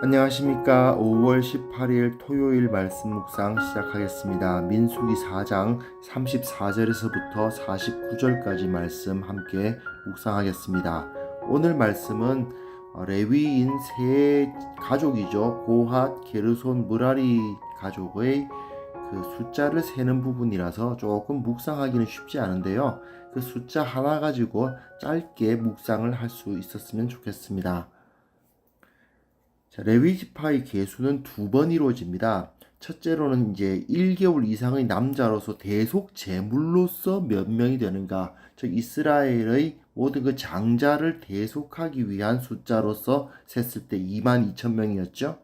안녕하십니까. 5월 18일 토요일 말씀 묵상 시작하겠습니다. 민수기 4장 34절에서부터 49절까지 말씀 함께 묵상하겠습니다. 오늘 말씀은 레위인 세 가족이죠. 고핫, 게르손, 므라리 가족의 그 숫자를 세는 부분이라서 조금 묵상하기는 쉽지 않은데요. 그 숫자 하나 가지고 짧게 묵상을 할 수 있었으면 좋겠습니다. 자, 레위 지파의 계수는 두 번 이루어집니다. 첫째로는 이제 1개월 이상의 남자로서 대속 제물로서 몇 명이 되는가, 즉 이스라엘의 모든 그 장자를 대속하기 위한 숫자로서 셌을 때 22,000명이었죠.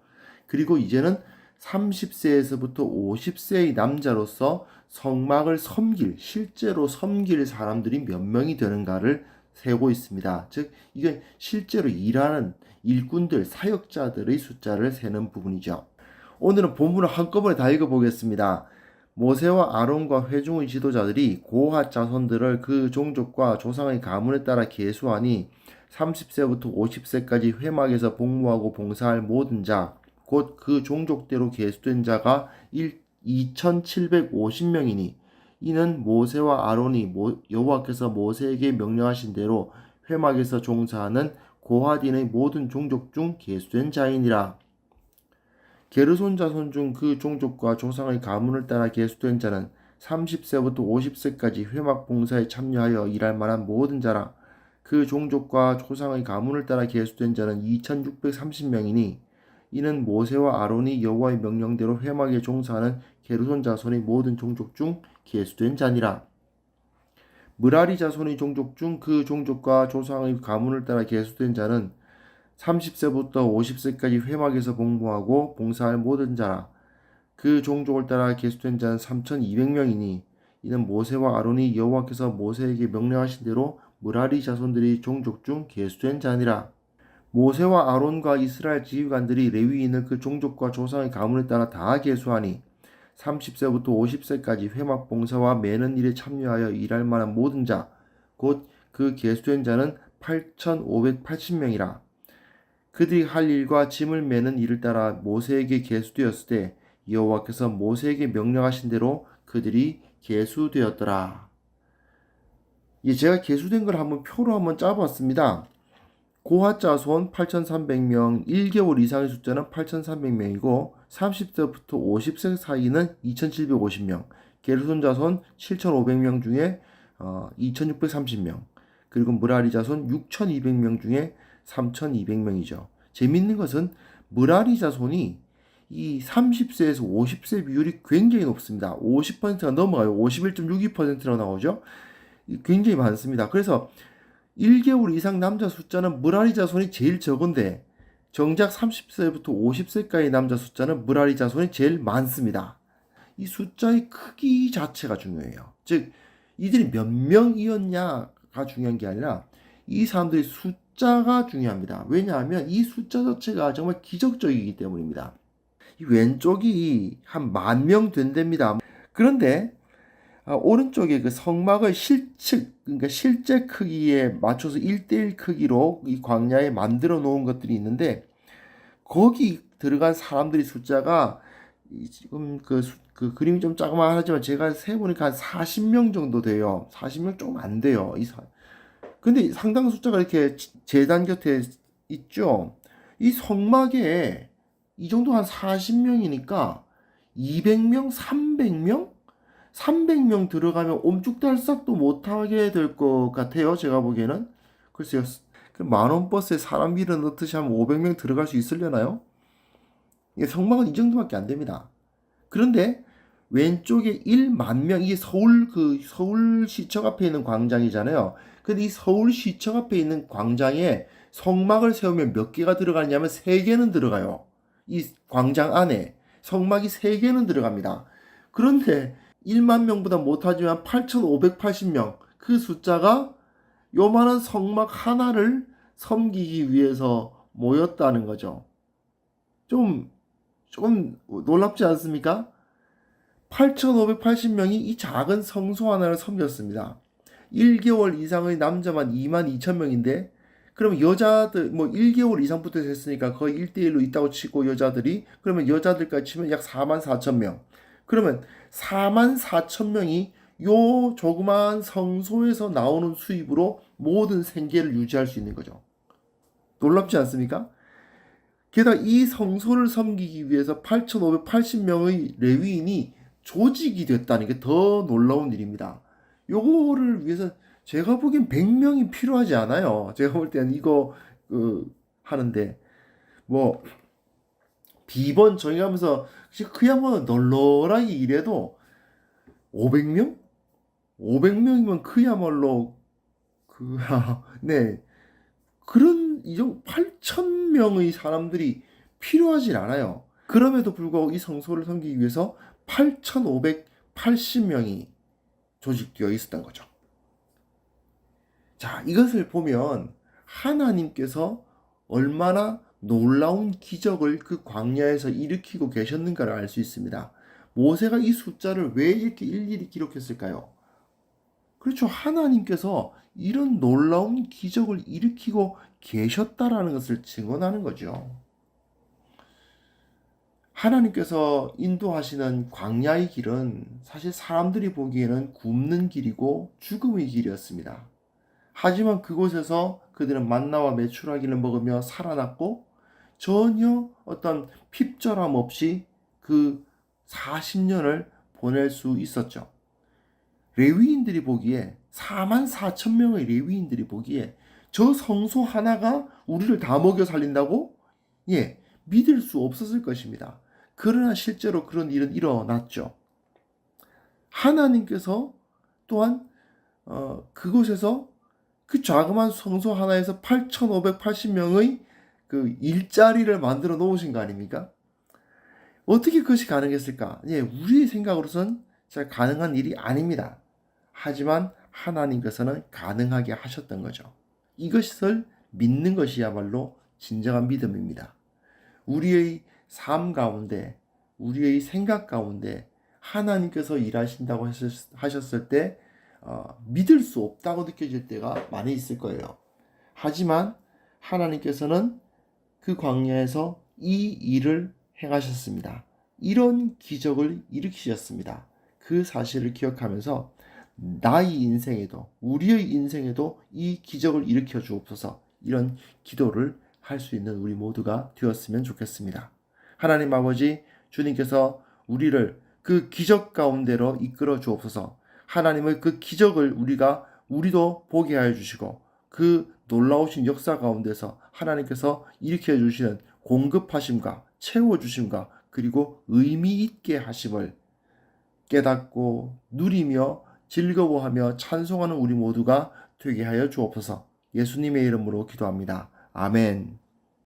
그리고 이제는 30세에서부터 50세의 남자로서 성막을 실제로 섬길 사람들이 몇 명이 되는가를 세고 있습니다. 즉 이게 실제로 일하는 일꾼들, 사역자들의 숫자를 세는 부분이죠. 오늘은 본문을 한꺼번에 다 읽어보겠습니다. 모세와 아론과 회중의 지도자들이 고핫 자손들을 그 종족과 조상의 가문에 따라 계수하니 30세부터 50세까지 회막에서 복무하고 봉사할 모든 자, 곧 그 종족대로 계수된 자가 2,750명이니 이는 모세와 아론이 여호와께서 모세에게 명령하신 대로 회막에서 종사하는 고핫인의 모든 종족 중 계수된 자이니라. 게르손 자손 중 그 종족과 조상의 가문을 따라 계수된 자는 30세부터 50세까지 회막 봉사에 참여하여 일할 만한 모든 자라. 그 종족과 조상의 가문을 따라 계수된 자는 2,630명이니 이는 모세와 아론이 여호와의 명령대로 회막에 종사하는 게르손 자손의 모든 종족 중 계수된 자니라. 므라리 자손의 종족 중 그 종족과 조상의 가문을 따라 계수된 자는 30세부터 50세까지 회막에서 복무하고 봉사할 모든 자라. 그 종족을 따라 계수된 자는 3,200명이니 이는 모세와 아론이 여호와께서 모세에게 명령하신 대로 므라리 자손들이 종족 중 계수된 자니라. 모세와 아론과 이스라엘 지휘관들이 레위인을 그 종족과 조상의 가문에 따라 다 계수하니 30세부터 50세까지 회막 봉사와 매는 일에 참여하여 일할 만한 모든 자, 곧 그 계수된 자는 8,580명이라. 그들이 할 일과 짐을 매는 일을 따라 모세에게 계수되었을 때 여호와께서 모세에게 명령하신 대로 그들이 계수되었더라. 제가 계수된 걸 표로 한번 짜봤습니다. 고핫 자손 8,300명, 1개월 이상의 숫자는 8,300명이고 30세부터 50세 사이는 2,750명, 게르손 자손 7,500명 중에 2,630명, 그리고 므라리 자손 6,200명 중에 3,200명이죠. 재밌는 것은 므라리 자손이 이 30세에서 50세 비율이 굉장히 높습니다. 50%가 넘어가요. 51.62%라고 나오죠. 굉장히 많습니다. 그래서 1개월 이상 남자 숫자는 므라리 자손이 제일 적은데 정작 30세부터 50세까지 남자 숫자는 므라리 자손이 제일 많습니다. 이 숫자의 크기 자체가 중요해요. 즉 이들이 몇 명이었냐가 중요한 게 아니라 이 사람들의 숫자가 중요합니다. 왜냐하면 이 숫자 자체가 정말 기적적이기 때문입니다. 이 왼쪽이 한 10,000명 된답니다. 그런데 오른쪽에 그 성막을 그러니까 실제 크기에 맞춰서 1대1 크기로 이 광야에 만들어 놓은 것들이 있는데 거기 들어간 사람들의 숫자가 지금 그 그림이 좀 조그만하지만 제가 세보니까 한 40명 정도 돼요. 40명 좀 안 돼요. 근데 상당 숫자가 이렇게 제단 곁에 있죠. 이 성막에 이 정도 한 40명이니까 200명, 300명 들어가면 옴죽달싹도 못하게 될 것 같아요. 제가 보기에는. 글쎄요. 그 만원 버스에 사람 밀어 넣듯이 하면 500명 들어갈 수 있으려나요? 성막은 이 정도밖에 안 됩니다. 그런데 왼쪽에 1만 명, 이게 서울시청 앞에 있는 광장이잖아요. 근데 이 서울시청 앞에 있는 광장에 성막을 세우면 몇 개가 들어가냐면 3개는 들어가요. 이 광장 안에 성막이 3개는 들어갑니다. 그런데 1만 명보다 못하지만 8,580명, 그 숫자가 요만한 성막 하나를 섬기기 위해서 모였다는 거죠. 좀 놀랍지 않습니까? 8,580명이 이 작은 성소 하나를 섬겼습니다. 1개월 이상의 남자만 22,000명인데 그러면 여자들 뭐 1개월 이상부터 됐으니까 거의 1대1로 있다고 치고 여자들이 그러면 여자들까지 치면 약 4만 4천 명. 그러면 4만 4천 명이 요 조그만 성소에서 나오는 수입으로 모든 생계를 유지할 수 있는 거죠. 놀랍지 않습니까? 게다가 이 성소를 섬기기 위해서 8,580명의 레위인이 조직이 됐다는 게 더 놀라운 일입니다. 요거를 위해서 제가 보기엔 100명이 필요하지 않아요. 제가 볼 때는 이거 하는데 뭐 비번 정해가면서 그야말로 널널하게 일해도 500명? 500명이면 그야말로 그 네. 그런 이정 8,000명의 사람들이 필요하진 않아요. 그럼에도 불구하고 이 성소를 섬기기 위해서 8,580명이 조직되어 있었던 거죠. 자, 이것을 보면 하나님께서 얼마나 놀라운 기적을 그 광야에서 일으키고 계셨는가를 알 수 있습니다. 모세가 이 숫자를 왜 이렇게 일일이 기록했을까요? 그렇죠. 하나님께서 이런 놀라운 기적을 일으키고 계셨다라는 것을 증언하는 거죠. 하나님께서 인도하시는 광야의 길은 사실 사람들이 보기에는 굶는 길이고 죽음의 길이었습니다. 하지만 그곳에서 그들은 만나와 메추라기를 먹으며 살아났고 전혀 어떤 핍절함 없이 그 40년을 보낼 수 있었죠. 레위인들이 보기에 4만 4천 명의 레위인들이 보기에 저 성소 하나가 우리를 다 먹여 살린다고? 예, 믿을 수 없었을 것입니다. 그러나 실제로 그런 일은 일어났죠. 하나님께서 또한 그곳에서 그 자그마한 성소 하나에서 8,580명의 그 일자리를 만들어 놓으신 거 아닙니까? 어떻게 그것이 가능했을까? 예, 우리의 생각으로선 잘 가능한 일이 아닙니다. 하지만 하나님께서는 가능하게 하셨던 거죠. 이것을 믿는 것이야말로 진정한 믿음입니다. 우리의 삶 가운데, 우리의 생각 가운데 하나님께서 일하신다고 하셨을 때 믿을 수 없다고 느껴질 때가 많이 있을 거예요. 하지만 하나님께서는 그 광야에서 이 일을 행하셨습니다. 이런 기적을 일으키셨습니다. 그 사실을 기억하면서 나의 인생에도 우리의 인생에도 이 기적을 일으켜 주옵소서 이런 기도를 할 수 있는 우리 모두가 되었으면 좋겠습니다. 하나님 아버지 주님께서 우리를 그 기적 가운데로 이끌어 주옵소서. 하나님의 그 기적을 우리도 보게 하여 주시고 그 놀라우신 역사 가운데서 하나님께서 일으켜 주시는 공급하심과 채워 주심과 그리고 의미 있게 하심을 깨닫고 누리며 즐거워하며 찬송하는 우리 모두가 되게 하여 주옵소서. 예수님의 이름으로 기도합니다. 아멘.